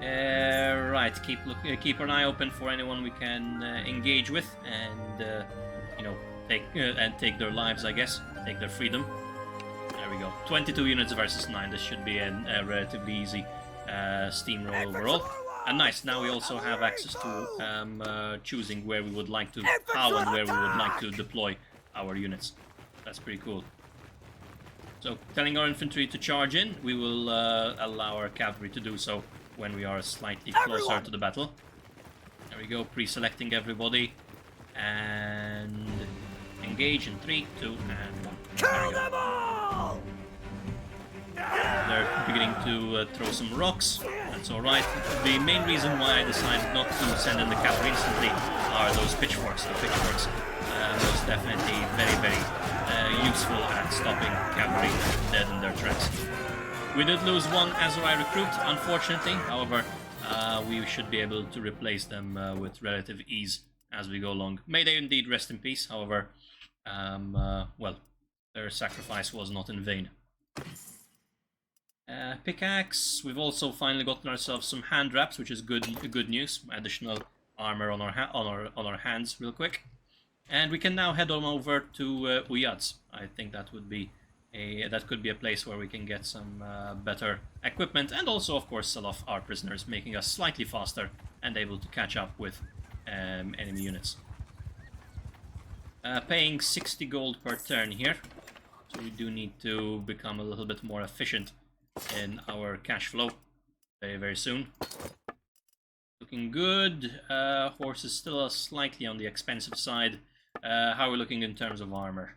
Right, keep an eye open for anyone we can engage with, and you know, take their lives, I guess, take their freedom. There we go. 22 units versus 9. This should be a relatively easy steamroll overall. And nice. Now we also have access to choosing where we would like to, how and where we would like to deploy our units. That's pretty cool. So, telling our infantry to charge in, we will allow our cavalry to do so when we are slightly closer to the battle. There we go, pre-selecting everybody. And engage in 3, 2, and 1. Kill them all! They're beginning to throw some rocks. That's alright. The main reason why I decided not to send in the cavalry instantly are those pitchforks. The pitchforks was definitely very useful at stopping cavalry dead in their tracks. We did lose one Aserai recruit, unfortunately. However, we should be able to replace them with relative ease as we go along. May they indeed rest in peace. However, well, their sacrifice was not in vain. Pickaxe. We've also finally gotten ourselves some hand wraps, which is good news. Additional armor on our hands, real quick. And we can now head on over to Uyaz. I think that would be that could be a place where we can get some better equipment, and also, of course, sell off our prisoners, making us slightly faster and able to catch up with enemy units. Paying 60 gold per turn here, so we do need to become a little bit more efficient in our cash flow very soon. Looking good. Horse is still slightly on the expensive side. How are we looking in terms of armor?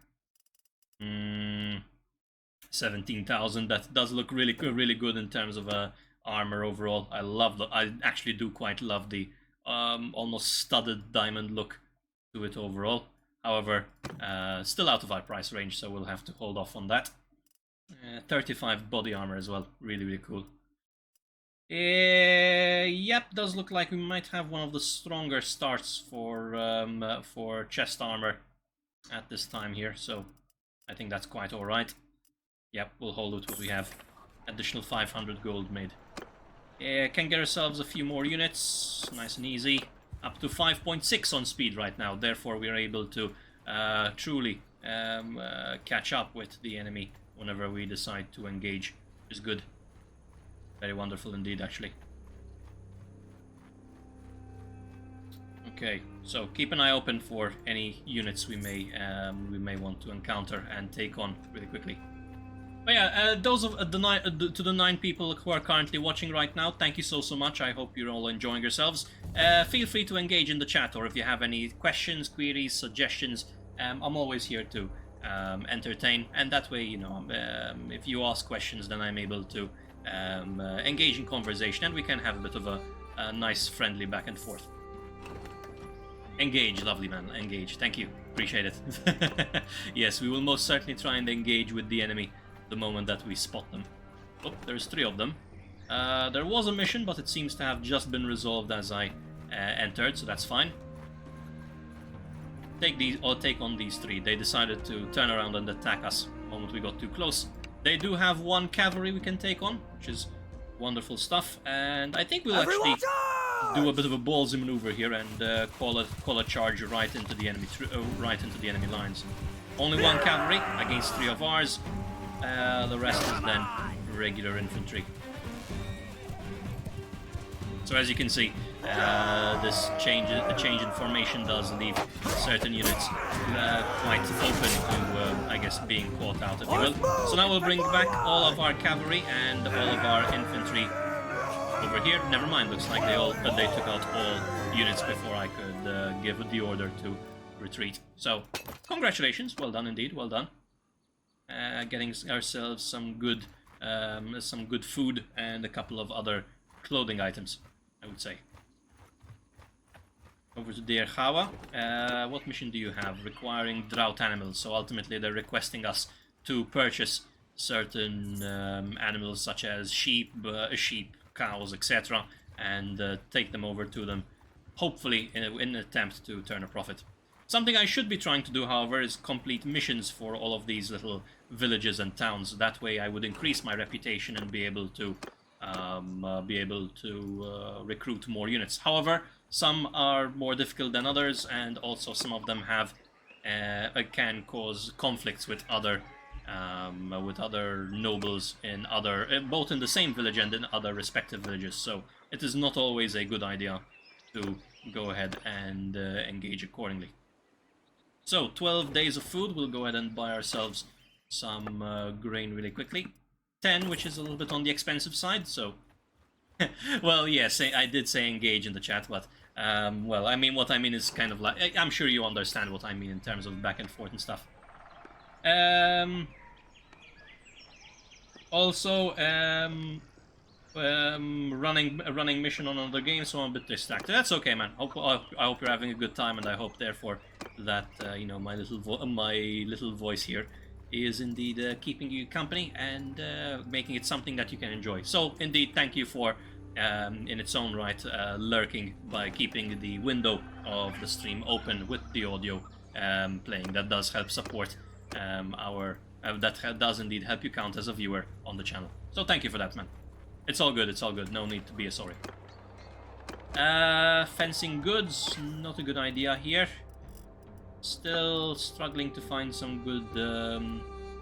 17,000. That does look really good in terms of armor overall. I actually do quite love the almost studded diamond look to it overall. However, still out of our price range, so we'll have to hold off on that. 35 body armor as well. Really cool. Yep, does look like we might have one of the stronger starts for chest armor at this time here, so I think that's quite alright. Yep, we'll hold with what we have. Additional 500 gold made. Can get ourselves a few more units, nice and easy. Up to 5.6 on speed right now, therefore we are able to truly catch up with the enemy whenever we decide to engage, which is good. Very wonderful indeed, actually. Okay, so keep an eye open for any units we may want to encounter and take on really quickly. But yeah, those of to the 9 people who are currently watching right now, thank you so much. I hope you're all enjoying yourselves. Feel free to engage in the chat, or if you have any questions, queries, suggestions, I'm always here to entertain. And that way, you know, if you ask questions, then I'm able to engage in conversation, and we can have a bit of a nice, friendly back and forth. Engage, lovely man, engage. Thank you, appreciate it. Yes, we will most certainly try and engage with the enemy the moment that we spot them. Oh, there's 3 of them. There was a mission, but it seems to have just been resolved as I entered, so that's fine. Take on these 3. They decided to turn around and attack us the moment we got too close. They do have 1 cavalry we can take on, which is wonderful stuff. And I think we'll actually do a bit of a ballsy maneuver here and call a charge right into the enemy lines. Only 1 cavalry against 3 of ours. The rest is then regular infantry. So as you can see, this change in formation does leave certain units quite open to, I guess, being caught out, if you will. So now we'll bring back all of our cavalry and all of our infantry over here. Never mind, looks like they took out all units before I could give the order to retreat. So, congratulations, well done indeed, well done. Getting ourselves some good food and a couple of other clothing items, I would say. Over to Deir Hawa. What mission do you have? Requiring drought animals. So ultimately they're requesting us to purchase certain animals such as sheep, cows, etc. and take them over to them, hopefully in an attempt to turn a profit. Something I should be trying to do, however, is complete missions for all of these little villages and towns. That way I would increase my reputation and be able to be able to recruit more units. However, some are more difficult than others, and also some of them have can cause conflicts with other nobles in other both in the same village and in other respective villages. So it is not always a good idea to go ahead and engage accordingly. So 12 days of food. We'll go ahead and buy ourselves some grain really quickly. 10, which is a little bit on the expensive side, so... well, yes, I did say engage in the chat, but... well, I mean, what I mean is kind of like... I'm sure you understand what I mean in terms of back and forth and stuff. Also, running mission on another game, so I'm a bit distracted. That's okay, man. I hope you're having a good time, and I hope, therefore, that, you know, my little voice here is indeed keeping you company and making it something that you can enjoy. So, indeed, thank you for, in its own right, lurking by keeping the window of the stream open with the audio playing. That does help support that does indeed help you count as a viewer on the channel. So thank you for that, man. It's all good, it's all good. No need to be sorry. Fencing goods, not a good idea here. Still struggling to find some good,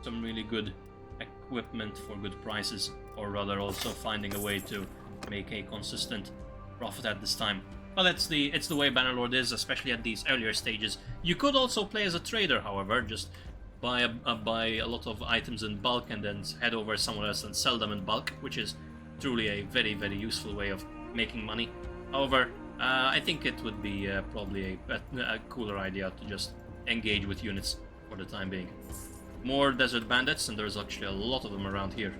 some really good equipment for good prices, or rather also finding a way to make a consistent profit at this time. Well, it's the way Bannerlord is, especially at these earlier stages. You could also play as a trader, however, just buy a lot of items in bulk and then head over somewhere else and sell them in bulk, which is truly a very, very useful way of making money. However, I think it would be probably a cooler idea to just engage with units for the time being. More desert bandits, and there's actually a lot of them around here.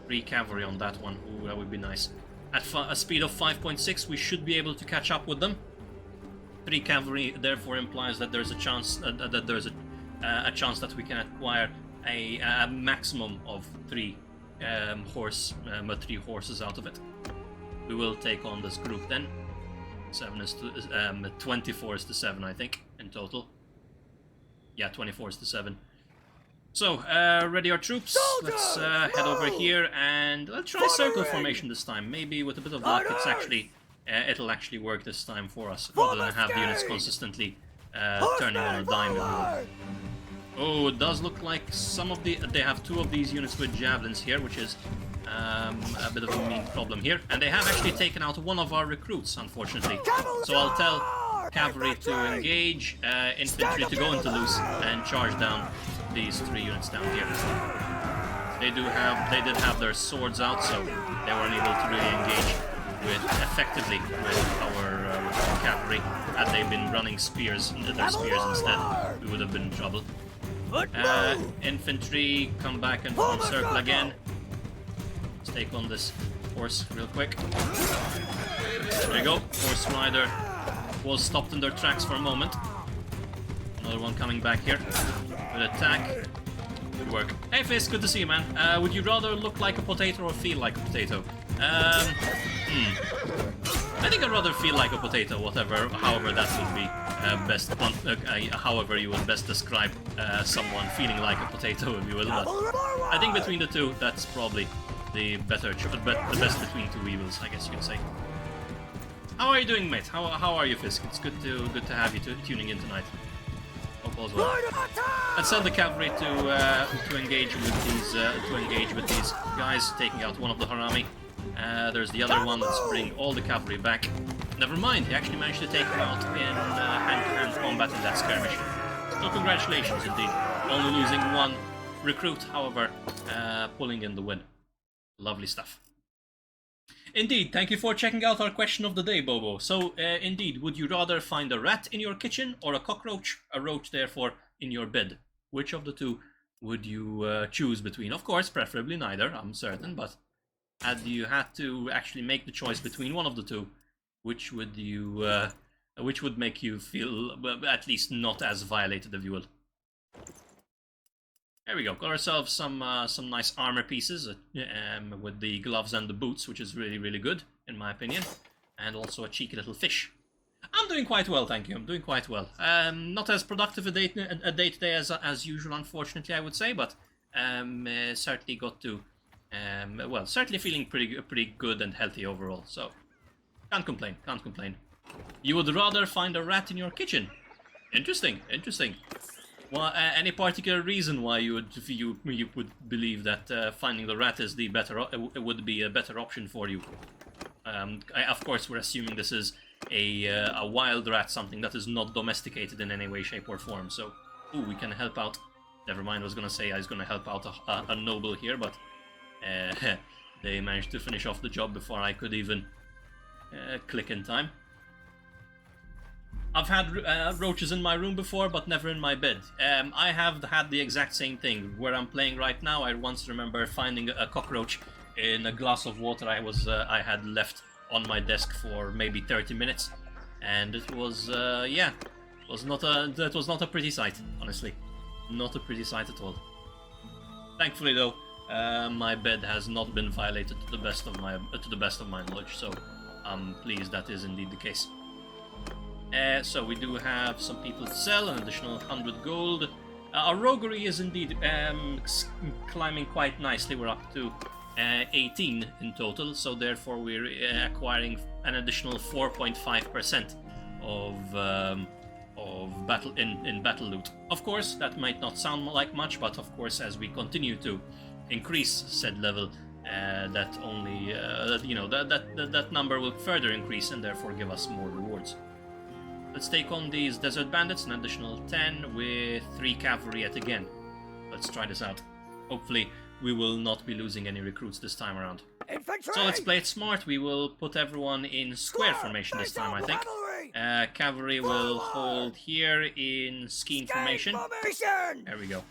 3 cavalry on that one. Ooh, that would be nice. At a speed of 5.6, we should be able to catch up with them. 3 cavalry therefore implies that there's a chance a chance that we can acquire a maximum of 3 horses out of it. We will take on this group then. 24 is to 7, I think, in total. Yeah, 24 is to 7. So, ready our troops. Let's head over here and let's try circle formation this time. Maybe with a bit of luck, it'll actually work this time for us, rather than have the units consistently turning on a dime. Oh, it does look like they have 2 of these units with javelins here, which is a bit of a mean problem here. And they have actually taken out one of our recruits, unfortunately. So I'll tell cavalry to engage, infantry to go into loose and charge down these 3 units down here. They did have their swords out, so they weren't able to really engage effectively with our cavalry. Had they been running their spears instead, we would have been in trouble. Infantry, come back and form circle again. Let's take on this horse real quick. There we go. Horse rider was stopped in their tracks for a moment. Another one coming back here. Good attack. Good work. Hey Fizz, good to see you, man. Would you rather look like a potato or feel like a potato? I think I'd rather feel like a potato, however that would be best. However you would best describe someone feeling like a potato, if you will. But I think between the two, that's probably the best between 2 evils, I guess you can say. How are you doing, mate? How are you, Fisk? It's good to have you tuning in tonight. Hope all's well. Let's send the cavalry to engage with these guys, taking out one of the Harami. There's the other one. Let's bring all the cavalry back. Never mind, he actually managed to take him out in hand-to-hand combat in that skirmish. So congratulations indeed. Only losing 1 recruit, however, pulling in the win. Lovely stuff. Indeed, thank you for checking out our question of the day, Bobo. So, indeed, would you rather find a rat in your kitchen or a cockroach? A roach, therefore, in your bed. Which of the 2 would you choose between? Of course, preferably neither, I'm certain, but had you had to actually make the choice between one of the 2, which would make you feel at least not as violated, if you will? There we go. Got ourselves some nice armor pieces with the gloves and the boots, which is really, really good in my opinion, and also a cheeky little fish. I'm doing quite well, thank you. I'm doing quite well. Not as productive a day today as usual, unfortunately, I would say, but certainly got to Well, certainly feeling pretty good and healthy overall. So can't complain. Can't complain. You would rather find a rat in your kitchen? Interesting. Interesting. Well, any particular reason why you would believe that finding the rat is the would be a better option for you? Of course, we're assuming this is a wild rat, something that is not domesticated in any way, shape, or form. So, ooh, we can help out. Never mind. I was gonna say I was gonna help out a noble here, but they managed to finish off the job before I could even click in time. I've had roaches in my room before, but never in my bed. I have had the exact same thing. Where I'm playing right now, I once remember finding a cockroach in a glass of water I had left on my desk for maybe 30 minutes, and it was yeah, that was not a pretty sight, honestly, not a pretty sight at all. Thankfully, though, my bed has not been violated to the best of my knowledge, so I'm pleased that is indeed the case. So we do have some people to sell, an additional 100 gold. Our roguery is indeed climbing quite nicely. We're up to 18 in total, so therefore we're acquiring an additional 4.5% of battle in battle loot. Of course, that might not sound like much, but of course, as we continue to increase said level, that only that number will further increase and therefore give us more rewards. Let's take on these desert bandits, an additional 10 with 3 cavalry yet again. Let's try this out. Hopefully we will not be losing any recruits this time around. Infantry! So let's play it smart. We will put everyone in square formation this time, I think. Cavalry will hold here in scheme formation. There we go.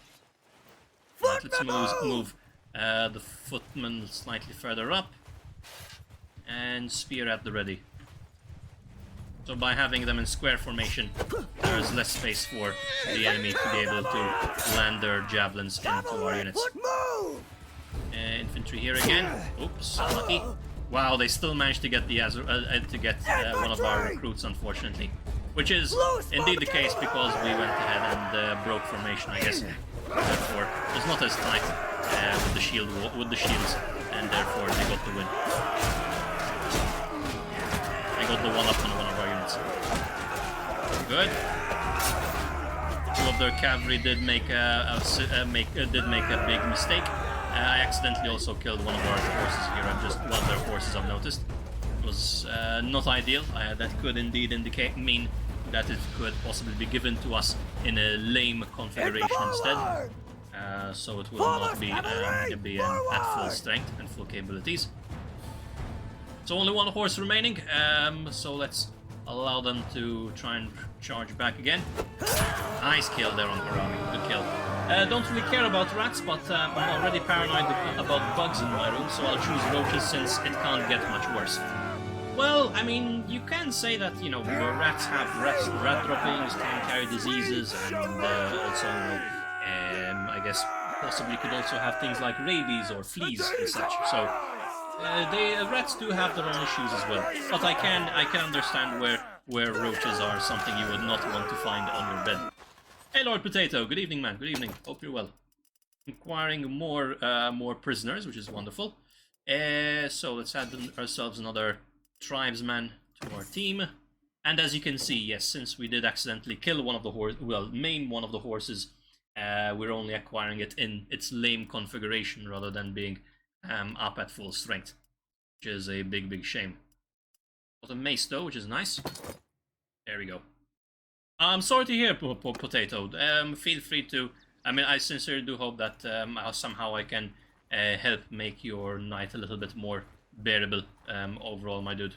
Right, let's move the footmen slightly further up. And spear at the ready. So by having them in square formation, there's less space for the enemy to be able to land their javelins into our units. Infantry here again. Oops, unlucky. Wow, they still managed to get the one of our recruits, unfortunately, which is indeed the case because we went ahead and broke formation, I guess. Therefore, it was not as tight with the shields, and therefore they got the win. They got the one-up on one of our units. Good. Two of their cavalry did make a big mistake. I accidentally also killed one of our horses here. One of their horses, I've noticed. It was not ideal. That could indeed mean that it could possibly be given to us in a lame configuration instead. So it will not be at full strength and full capabilities. So only one horse remaining. So let's allow them to try and charge back again. Nice kill there on Harami. Good kill. Don't really care about rats, but I'm already paranoid about bugs in my room, so I'll choose roaches since it can't get much worse. Well, I mean, you can say that, you know, rats have rat droppings, can carry diseases, and also, I guess, possibly could also have things like rabies or fleas and such. So, rats do have their own issues as well. But I can understand where roaches are something you would not want to find on your bed. Hey, Lord Potato. Good evening, man. Good evening. Hope you're well. Inquiring more prisoners, which is wonderful. So let's add ourselves another tribesman to our team. And as you can see, yes, since we did accidentally kill one of the maim one of the horses, we're only acquiring it in its lame configuration rather than being up at full strength, which is a big shame. Got a mace though, which is nice. There we go. I'm sorry to hear, Potato. Feel free to. I mean, I sincerely do hope that somehow I can help make your night a little bit more bearable overall, my dude.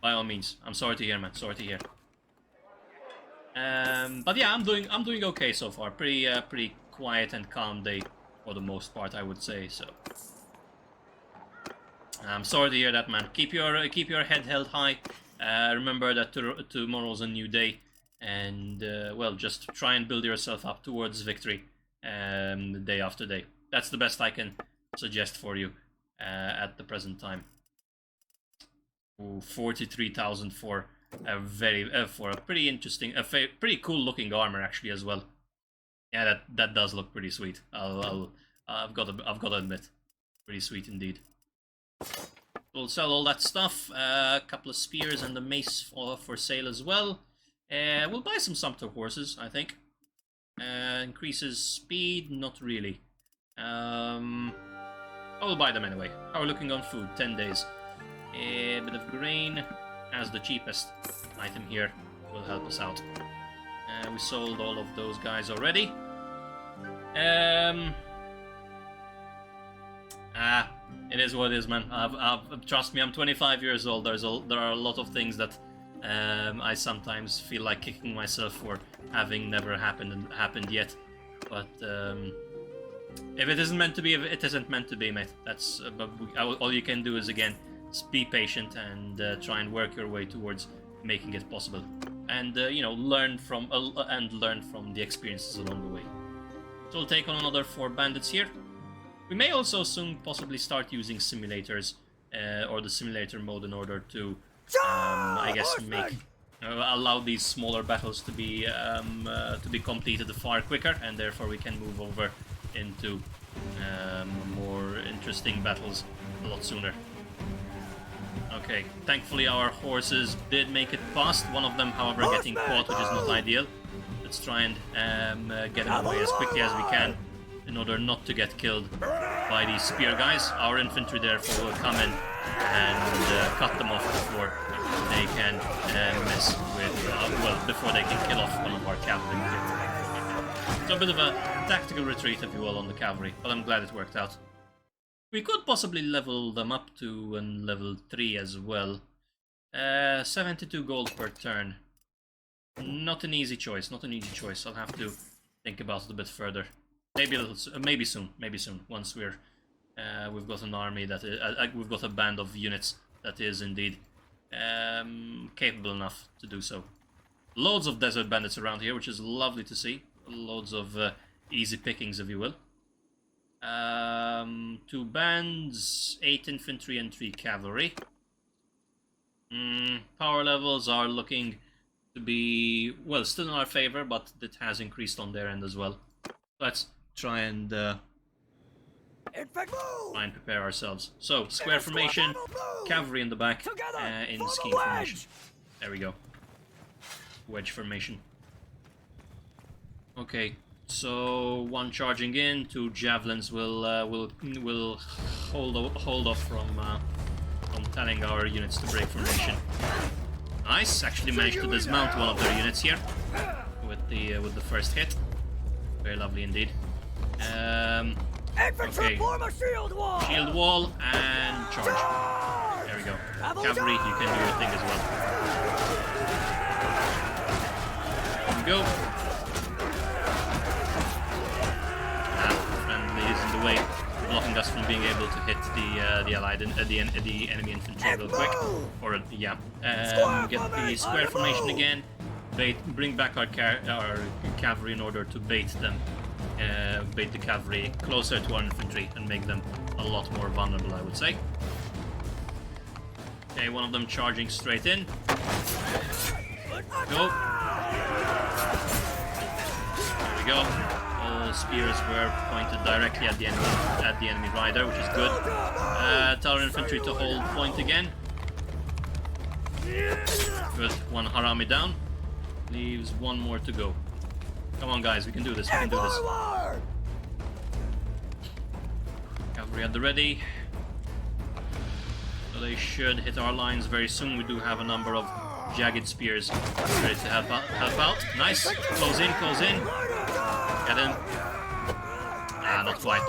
By all means, I'm sorry to hear, man. Sorry to hear. But yeah, I'm doing okay so far. Pretty quiet and calm day for the most part, I would say. So I'm sorry to hear that, man. Keep your head held high. Remember that tomorrow's a new day. And, well, just try and build yourself up towards victory day after day. That's the best I can suggest for you at the present time. Ooh, 43,000 for a pretty interesting, pretty cool looking armor actually as well. Yeah, that does look pretty sweet. I've got to admit. Pretty sweet indeed. We'll sell all that stuff. A couple of spears and the mace for sale as well. We'll buy some sumpter horses, I think. Increases speed? Not really. I will buy them anyway. How are we looking on food? 10 days. A bit of grain as the cheapest item here will help us out. We sold all of those guys already. It is what it is, man. Trust me, I'm 25 years old. There are a lot of things that I sometimes feel like kicking myself for having never happened yet. But if it isn't meant to be, it isn't meant to be, mate. That's all you can do is again be patient and try and work your way towards making it possible, and you know, learn from the experiences along the way. So we'll take on another 4 bandits here. We may also soon possibly start using simulators or the simulator mode in order to, I guess, allow these smaller battles to be completed far quicker, and therefore we can move over into more interesting battles a lot sooner. Okay, thankfully our horses did make it past. One of them, however, getting caught, which is not ideal. Let's try and get him away as quickly as we can, in order not to get killed by these spear guys. Our infantry therefore will come in and cut them off before they can mess with, before they can kill off one of our cavalry. So a bit of a tactical retreat, if you will, on the cavalry, but I'm glad it worked out. We could possibly level them up to level 3 as well. 72 gold per turn. Not an easy choice, I'll have to think about it a bit further. Maybe a little, maybe soon. Once we've got an army that is, we've got a band of units that is indeed capable enough to do so. Loads of desert bandits around here, which is lovely to see. Loads of easy pickings, if you will. 2 bands, 8 infantry and 3 cavalry. Power levels are looking to be, well, still in our favor, but it has increased on their end as well. Let's try and prepare ourselves. So, square formation, cavalry in the back, in scheme formation. There we go. Wedge formation. Okay, so 1 charging in, 2 javelins will hold off from telling our units to break formation. Nice, actually managed to dismount one of their units here with the first hit. Very lovely indeed. Okay. Shield wall and charge. There we go. Cavalry, you can do your thing as well. There we go. Friendly is in the way, blocking us from being able to hit the enemy infantry real quick. Or yeah, get the square formation again. Bring back our cavalry in order to bait them. Bait the cavalry closer to our infantry and make them a lot more vulnerable, I would say. Okay, one of them charging straight in. Go. There we go. All spears were pointed directly at the enemy rider, which is good. Tell our infantry to hold point again. Good. 1 harami down. Leaves 1 more to go. Come on, guys, we can do this. We can do this. Cavalry at the ready. So they should hit our lines very soon. We do have a number of jagged spears ready to help out. Nice. Close in, close in. Get him. Not quite.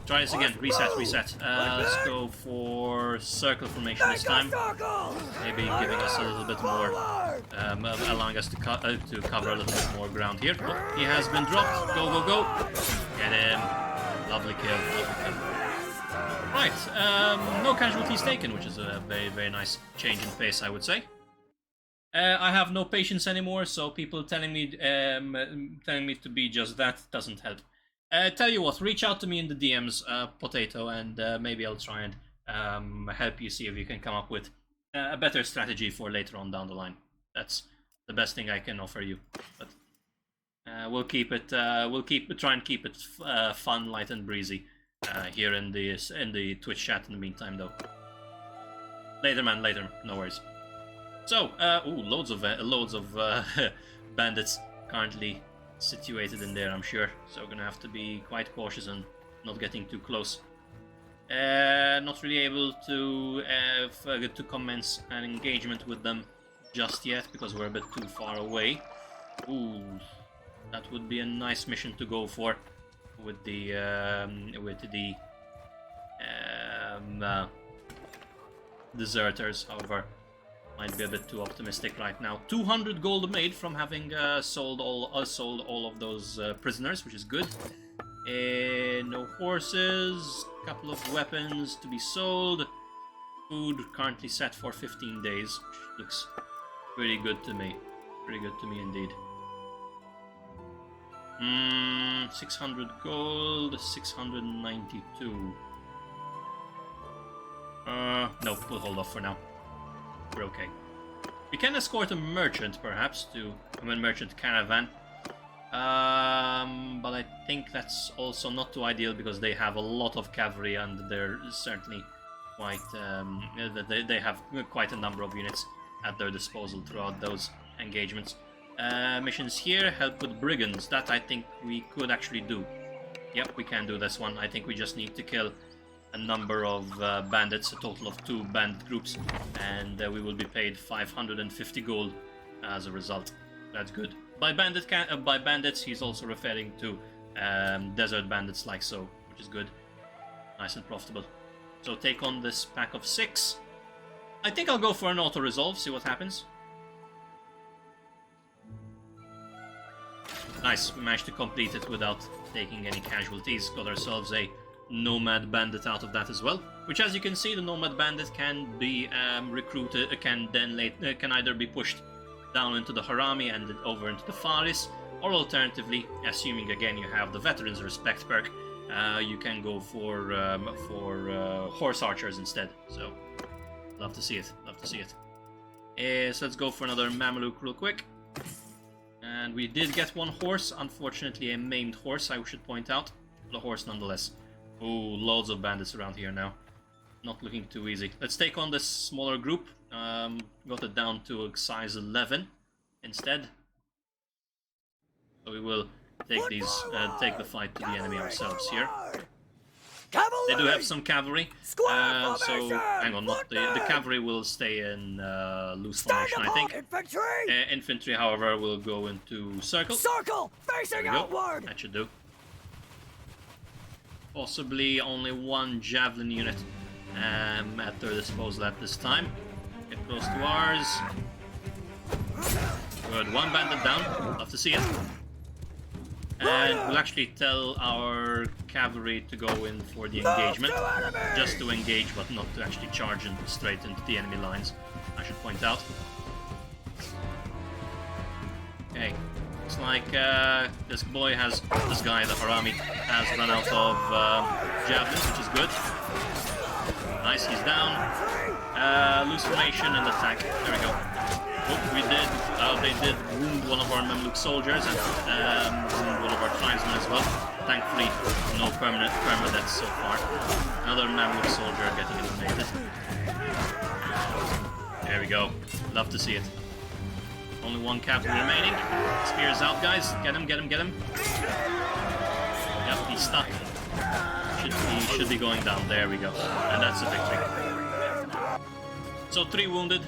Try this again. Reset. Let's go for circle formation this time. Maybe giving us a little bit more, allowing us to cover a little bit more ground here. Oh, he has been dropped. Go. Get him. Lovely kill. Right, no casualties taken, which is a very, very nice change in pace, I would say. I have no patience anymore, so people telling me to be just that doesn't help. Tell you what, reach out to me in the DMs, Potato, and maybe I'll try and help you see if you can come up with a better strategy for later on down the line. That's the best thing I can offer you. But we'll try and keep it fun, light, and breezy here in the Twitch chat in the meantime, though. Later, man, later. No worries. So, ooh, loads of bandits currently situated in there, I'm sure. So, we're gonna have to be quite cautious and not getting too close. Not really able to commence an engagement with them just yet because we're a bit too far away. Ooh, that would be a nice mission to go for with the deserters. However, might be a bit too optimistic right now. 200 gold made from having sold all of those prisoners, which is good. No horses, couple of weapons to be sold. Food currently set for 15 days, which looks pretty good to me. Pretty good to me indeed. 600 gold, 692. No, we'll hold off for now. We're okay. We can escort a merchant, perhaps, to a merchant caravan. But I think that's also not too ideal because they have a lot of cavalry and they're certainly quite they have quite a number of units at their disposal throughout those engagements. Missions here, help with brigands. That I think we could actually do. Yep, we can do this one. I think we just need to kill a number of bandits, a total of 2 bandit groups, and we will be paid 550 gold as a result. That's good. By bandits, he's also referring to desert bandits like so, which is good. Nice and profitable. So take on this pack of 6. I think I'll go for an auto-resolve, see what happens. Nice, we managed to complete it without taking any casualties. Got ourselves a nomad bandit out of that as well. Which, as you can see, the nomad bandit can be recruited, can either be pushed down into the Harami and over into the Faris, or alternatively, assuming again you have the Veterans Respect perk, you can go for horse archers instead. So, love to see it. Love to see it. So let's go for another Mameluke real quick. And we did get 1 horse, unfortunately a maimed horse, I should point out. The horse nonetheless. Ooh, loads of bandits around here now. Not looking too easy. Let's take on this smaller group. Got it down to a size 11 instead. So we will take take the fight to the enemy ourselves here. They do have some cavalry, so hang on. Not the cavalry will stay in loose formation, I think. Infantry, however, will go into circle. Circle facing outward. That should do. Possibly only 1 javelin unit at their disposal at this time. Get close to ours. Good, 1 bandit down. Love to see it. And we'll actually tell our cavalry to go in for the engagement. Just to engage, but not to actually charge straight into the enemy lines, I should point out. Okay, looks like this guy, the Harami, has run out of javelins, which is good. Nice, he's down. Loose formation and attack. There we go. Oh, they did wound one of our Mamluk soldiers and wound one of our tribesmen as well. Thankfully, no permadeaths so far. Another Mamluk soldier getting eliminated. There we go. Love to see it. Only 1 cavalry remaining. Spears out, guys. Get him, get him, get him. Yep, he's stuck. He should be going down. There we go. And that's a victory. So 3 wounded,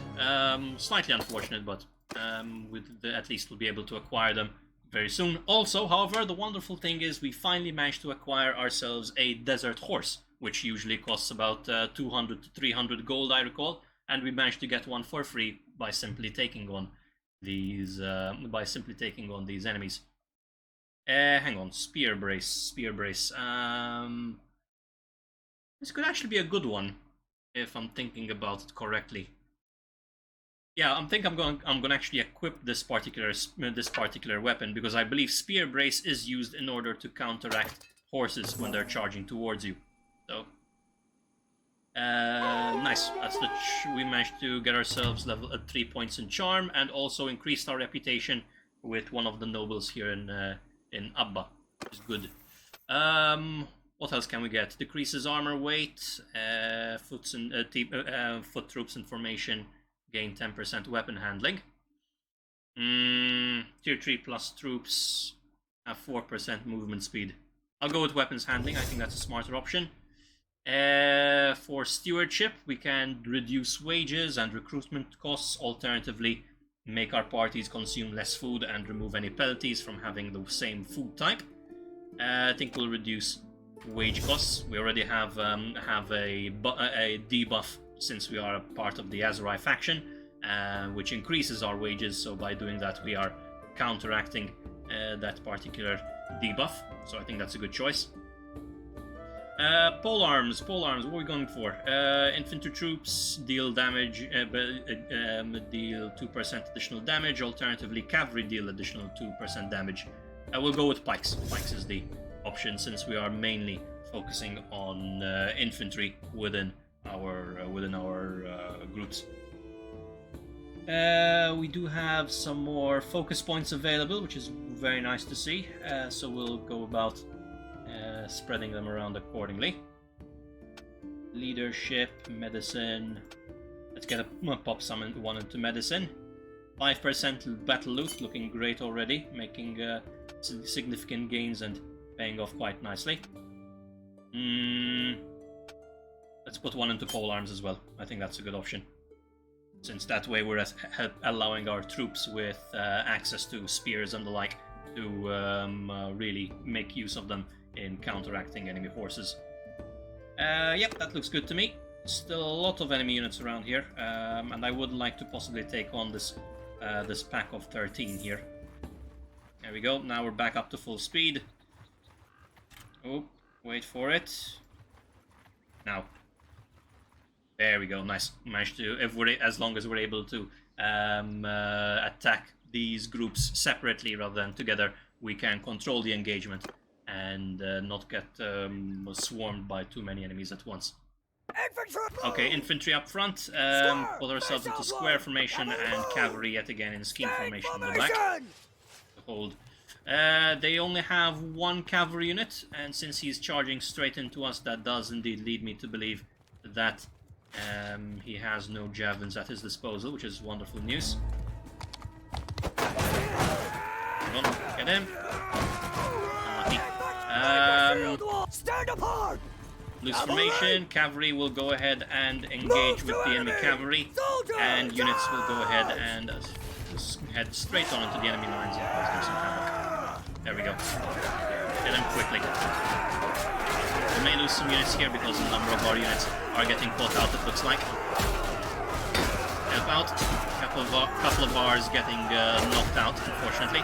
slightly unfortunate, but at least we'll be able to acquire them very soon. Also, however, the wonderful thing is we finally managed to acquire ourselves a desert horse, which usually costs about 200 to 300 gold, I recall, and we managed to get one for free by simply taking on these enemies. Hang on, spear brace. This could actually be a good one. If I'm thinking about it correctly. Yeah, I'm gonna actually equip this particular weapon because I believe spear brace is used in order to counteract horses when they're charging towards you. So nice. That's we managed to get ourselves level 3 points in charm and also increased our reputation with one of the nobles here in Abba, which is good. What else can we get? Decreases armor weight, foot troops in formation gain 10% weapon handling. Tier 3 plus troops have 4% movement speed. I'll go with weapons handling, I think that's a smarter option. For stewardship, we can reduce wages and recruitment costs, alternatively make our parties consume less food and remove any penalties from having the same food type. I think we'll reduce wage costs. We already have a debuff since we are a part of the Aserai faction, which increases our wages, so by doing that we are counteracting that particular debuff, so I think that's a good choice. Pole arms, what are we going for? Infantry troops deal damage, deal 2% additional damage, alternatively cavalry deal additional 2% damage. We'll go with pikes. Pikes is the option since we are mainly focusing on infantry within our groups. We do have some more focus points available, which is very nice to see, so we'll go about spreading them around accordingly. Leadership, medicine. Let's get pop one into medicine. 5% battle loot, looking great already, making significant gains and paying off quite nicely. Let's put one into pole arms as well. I think that's a good option, since that way we're allowing our troops with access to spears and the like to really make use of them in counteracting enemy horses. Yep, that looks good to me. Still a lot of enemy units around here, and I would like to possibly take on this pack of 13 here. There we go, now we're back up to full speed. Oh, wait for it. Now. There we go, nice. Managed to, as long as we're able to attack these groups separately rather than together, we can control the engagement and not get swarmed by too many enemies at once. Okay, infantry up front. Put ourselves into square formation and cavalry yet again in scheme formation in the back. Hold. They only have one cavalry unit, and since he's charging straight into us, that does indeed lead me to believe that he has no javelins at his disposal, which is wonderful news. Come on, get him. Stand apart! Loose formation, cavalry will go ahead and engage with the enemy cavalry, and units will go ahead and head straight on into the enemy lines and cause them some havoc. There we go. Get them quickly. We may lose some units here because a number of our units are getting caught out, it looks like. Help out. Couple of ours getting knocked out, unfortunately.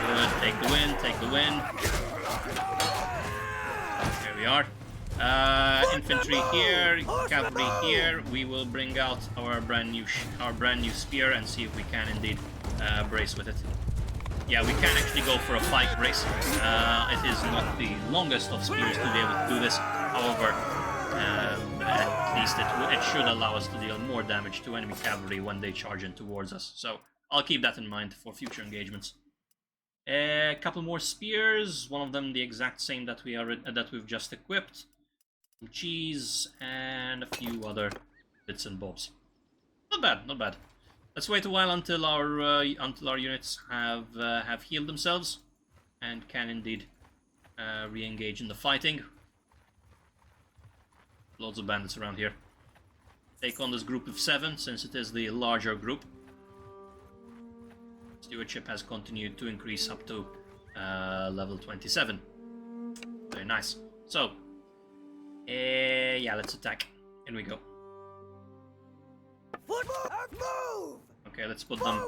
Good, take the win, take the win. There we are. Infantry here, cavalry here. We will bring out our brand new spear and see if we can indeed brace with it. Yeah, we can actually go for a pike brace. It is not the longest of spears to be able to do this. However, at least it should allow us to deal more damage to enemy cavalry when they charge in towards us. So I'll keep that in mind for future engagements. A couple more spears. One of them the exact same that we've just equipped. Some cheese and a few other bits and bobs. Not bad, not bad. Let's wait a while until our units have healed themselves and can indeed re-engage in the fighting. Loads of bandits around here. Take on this group of 7 since it is the larger group. Stewardship has continued to increase up to level 27. Very nice. So, yeah, let's attack. In we go. Move! Okay, let's put them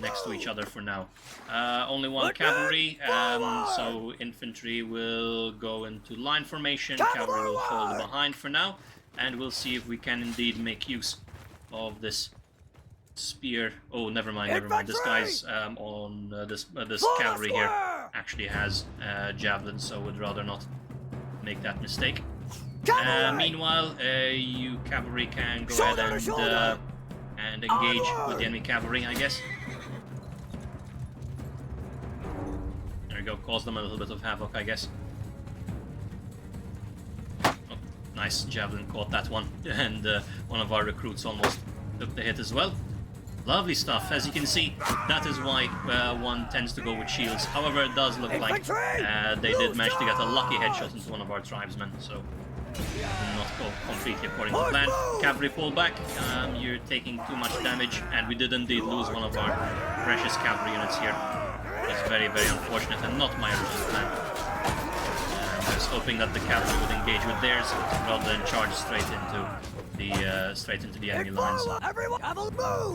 next to each other for now. Only one cavalry, so infantry will go into line formation, cavalry will fall behind for now, and we'll see if we can indeed make use of this spear. Oh, never mind. This guy's on this cavalry here actually has javelins, so would rather not make that mistake. Meanwhile, you cavalry can go ahead and engage with the enemy cavalry, I guess. There we go, cause them a little bit of havoc, I guess. Nice, Javelin caught that one, and one of our recruits almost took the hit as well. Lovely stuff. As you can see, that is why one tends to go with shields. However, it does look like they did manage to get a lucky headshot into one of our tribesmen, so did not go completely according to plan. Cavalry pull back. You're taking too much damage, and we did indeed lose one of our precious cavalry units here. It's very, very unfortunate, and not my original plan. I was hoping that the cavalry would engage with theirs rather than charge straight into the enemy lines.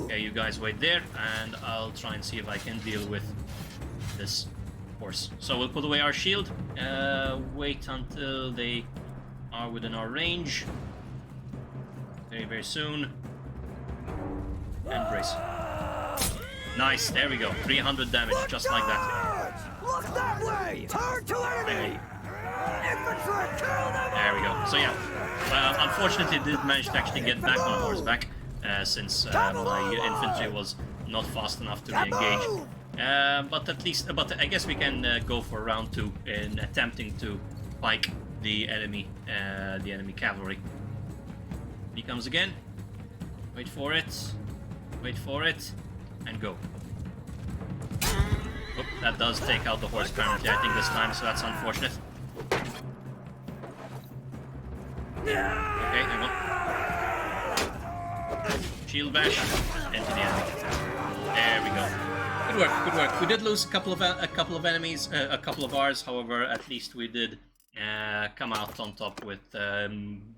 Okay, you guys wait there, and I'll try and see if I can deal with this horse. So we'll put away our shield, wait until they are within our range. Very, very soon. And brace. Nice, there we go. 300 damage, just like that. Look that way! Turn to enemy! Infantry, kill them! There we go. So yeah, unfortunately, I did manage to actually get back on horseback, since my infantry was not fast enough to re-engage. But I guess we can go for round 2 in attempting to pike the enemy cavalry. He comes again. Wait for it. Wait for it. And go. Oop, that does take out the horse permanently, I think, this time, so that's unfortunate. Okay, hang on. Shield bash into the enemy. There we go. Good work, good work. We did lose a couple of enemies, a couple of ours. However, at least we did come out on top with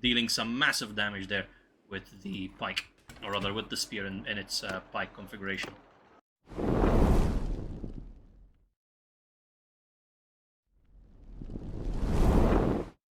dealing some massive damage there with the pike, or rather with the spear in its pike configuration.